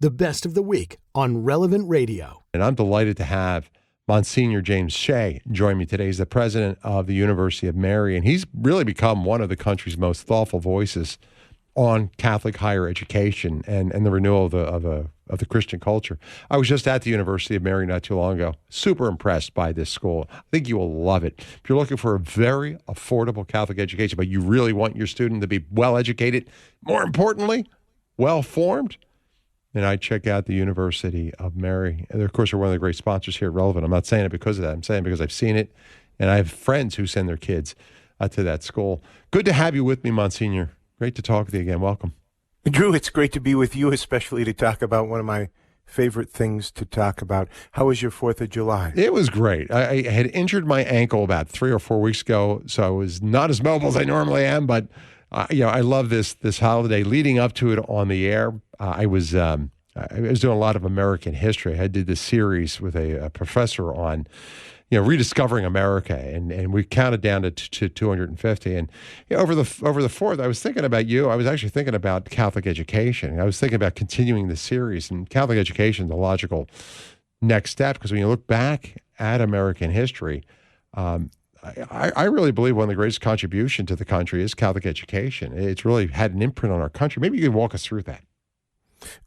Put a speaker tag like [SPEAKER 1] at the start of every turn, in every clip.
[SPEAKER 1] the best of the week on Relevant Radio.
[SPEAKER 2] And I'm delighted to have Monsignor James Shea join me today. He's the president of the University of Mary, and he's really become one of the country's most thoughtful voices on Catholic higher education and the renewal of the Christian culture. I was just at the University of Mary not too long ago. Super impressed by this school. I think you will love it. If you're looking for a very affordable Catholic education, but you really want your student to be well-educated, more importantly, well-formed, and I check out the University of Mary. And of course, they're one of the great sponsors here at Relevant. I'm not saying it because of that. I'm saying it because I've seen it, and I have friends who send their kids to that school. Good to have you with me, Monsignor. Great to talk with you again. Welcome.
[SPEAKER 3] Drew, it's great to be with you, especially to talk about one of my favorite things to talk about. How was your 4th of July?
[SPEAKER 2] It was great. I had injured my ankle about 3 or 4 weeks ago, so I was not as mobile as I normally am, but I love this holiday. Leading up to it on the air, I was doing a lot of American history. I did this series with a professor on, rediscovering America, and we counted down to 250. And over the 4th, I was thinking about you. I was actually thinking about Catholic education. I was thinking about continuing the series, and Catholic education is the logical next step, because when you look back at American history, I really believe one of the greatest contribution to the country is Catholic education. It's really had an imprint on our country. Maybe you could walk us through that.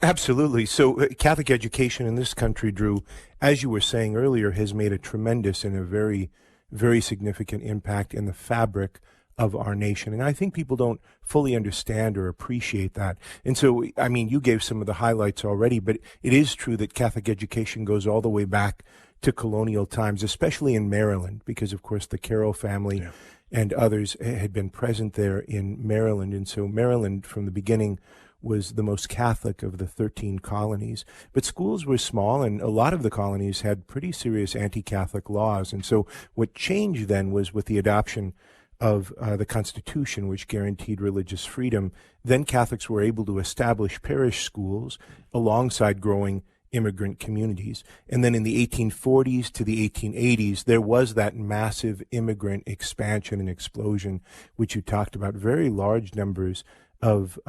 [SPEAKER 3] Absolutely. So Catholic education in this country, Drew, as you were saying earlier, has made a tremendous and a very, very significant impact in the fabric of our nation. And I think people don't fully understand or appreciate that. And so, I mean, you gave some of the highlights already, but it is true that Catholic education goes all the way back to colonial times, especially in Maryland, because, of course, the Carroll family and others had been present there in Maryland. And so Maryland, from the beginning, was the most Catholic of the 13 colonies. But schools were small, and a lot of the colonies had pretty serious anti-Catholic laws. And so what changed then was with the adoption of the Constitution, which guaranteed religious freedom, then Catholics were able to establish parish schools alongside growing immigrant communities. And then in the 1840s to the 1880s, there was that massive immigrant expansion and explosion, which you talked about, very large numbers of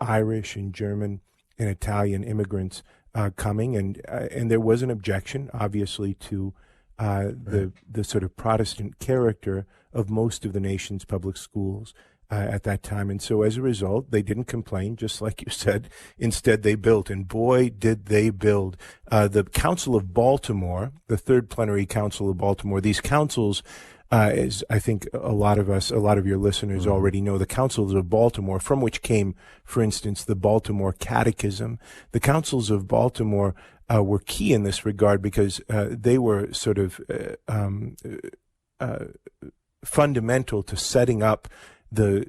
[SPEAKER 3] Irish and German and Italian immigrants coming, and there was an objection, obviously, to the sort of Protestant character of most of the nation's public schools at that time. And so as a result, they didn't complain, just like you said. Instead, they built, and boy, did they build. The Council of Baltimore, the Third Plenary Council of Baltimore, these councils, as I think a lot of your listeners already know, the Councils of Baltimore, from which came, for instance, the Baltimore Catechism. The Councils of Baltimore were key in this regard because they were sort of fundamental to setting up the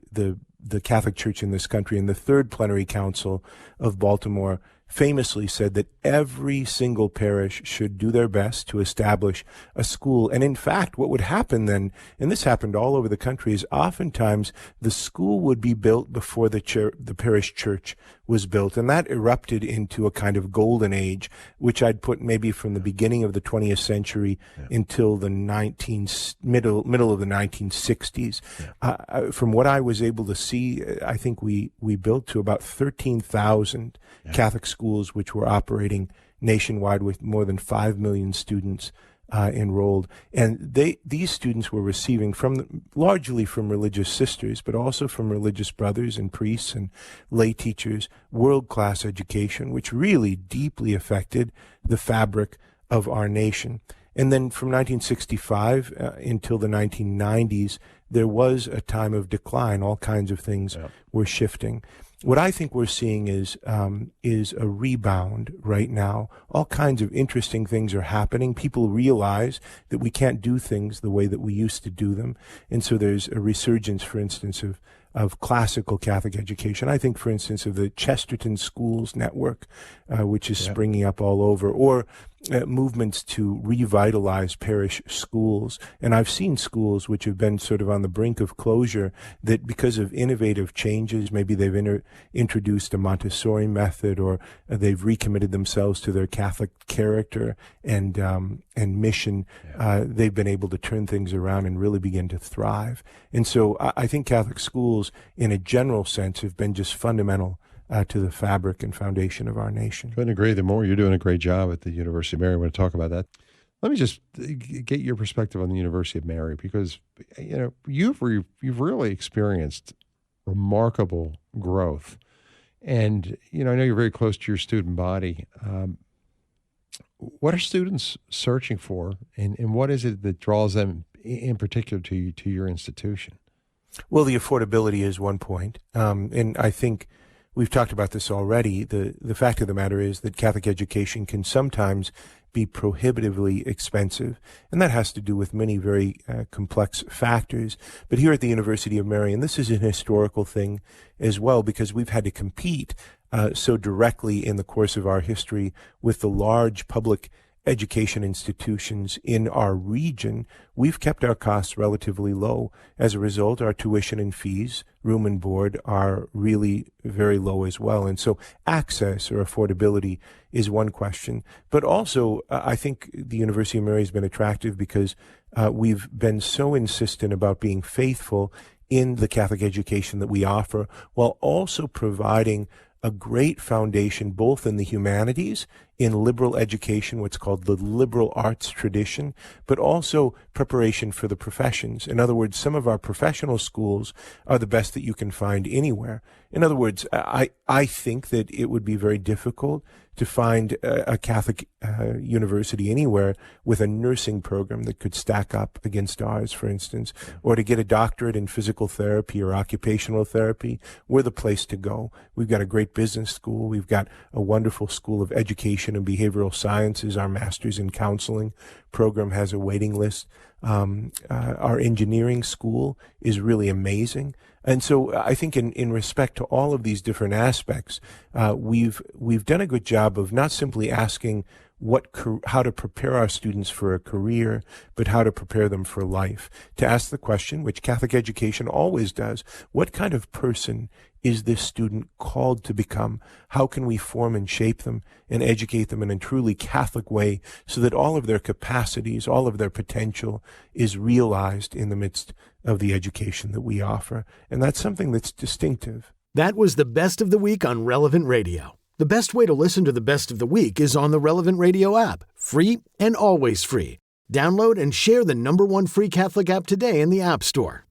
[SPEAKER 3] Catholic Church in this country. And the Third Plenary Council of Baltimore famously said that every single parish should do their best to establish a school. And in fact, what would happen then, and this happened all over the country, is oftentimes the school would be built before the parish church was built. And that erupted into a kind of golden age, which I'd put maybe from the beginning of the 20th century until the middle of the 1960s. From what I was able to see, I think we built to about 13,000 Catholic schools, which were operating nationwide with more than 5 million students enrolled. And these students were receiving largely from religious sisters, but also from religious brothers and priests and lay teachers, world-class education, which really deeply affected the fabric of our nation. And then from 1965 until the 1990s, there was a time of decline. All kinds of things were shifting. What I think we're seeing is a rebound right now. All kinds of interesting things are happening. People realize that we can't do things the way that we used to do them. And so there's a resurgence, for instance, of classical Catholic education. I think, for instance, of the Chesterton Schools Network, which is springing up all over, or movements to revitalize parish schools. And I've seen schools which have been sort of on the brink of closure that because of innovative changes, maybe they've introduced a Montessori method, or they've recommitted themselves to their Catholic character and mission, they've been able to turn things around and really begin to thrive. And so I think Catholic schools, in a general sense, have been just fundamental to the fabric and foundation of our nation.
[SPEAKER 2] Couldn't agree the more. You're doing a great job at the University of Mary. I want to talk about that. Let me just get your perspective on the University of Mary, because you've really experienced remarkable growth, and I know you're very close to your student body. What are students searching for, and what is it that draws them in particular to your institution?
[SPEAKER 3] Well, the affordability is one point, and I think we've talked about this already. The fact of the matter is that Catholic education can sometimes be prohibitively expensive, and that has to do with many very complex factors. But here at the University of Mary, and this is an historical thing as well, because we've had to compete so directly in the course of our history with the large public education institutions in our region, we've kept our costs relatively low. As a result, our tuition and fees, room and board, are really very low as well. And so access or affordability is one question. But also, I think the University of Mary has been attractive because we've been so insistent about being faithful in the Catholic education that we offer, while also providing a great foundation both in the humanities, in liberal education, what's called the liberal arts tradition, but also preparation for the professions. In other words, some of our professional schools are the best that you can find anywhere. In other words, I think that it would be very difficult to find a Catholic university anywhere with a nursing program that could stack up against ours, for instance, or to get a doctorate in physical therapy or occupational therapy. We're the place to go. We've got a great business school. We've got a wonderful school of education and behavioral sciences. Our master's in counseling program has a waiting list. Our engineering school is really amazing. And so I think in respect to all of these different aspects, we've done a good job of not simply asking how to prepare our students for a career, but how to prepare them for life. To ask the question, which Catholic education always does, what kind of person is this student called to become? How can we form and shape them and educate them in a truly Catholic way so that all of their capacities, all of their potential is realized in the midst of the education that we offer? And that's something that's distinctive.
[SPEAKER 1] That was the Best of the Week on Relevant Radio. The best way to listen to the Best of the Week is on the Relevant Radio app. Free and always free. Download and share the #1 free Catholic app today in the App Store.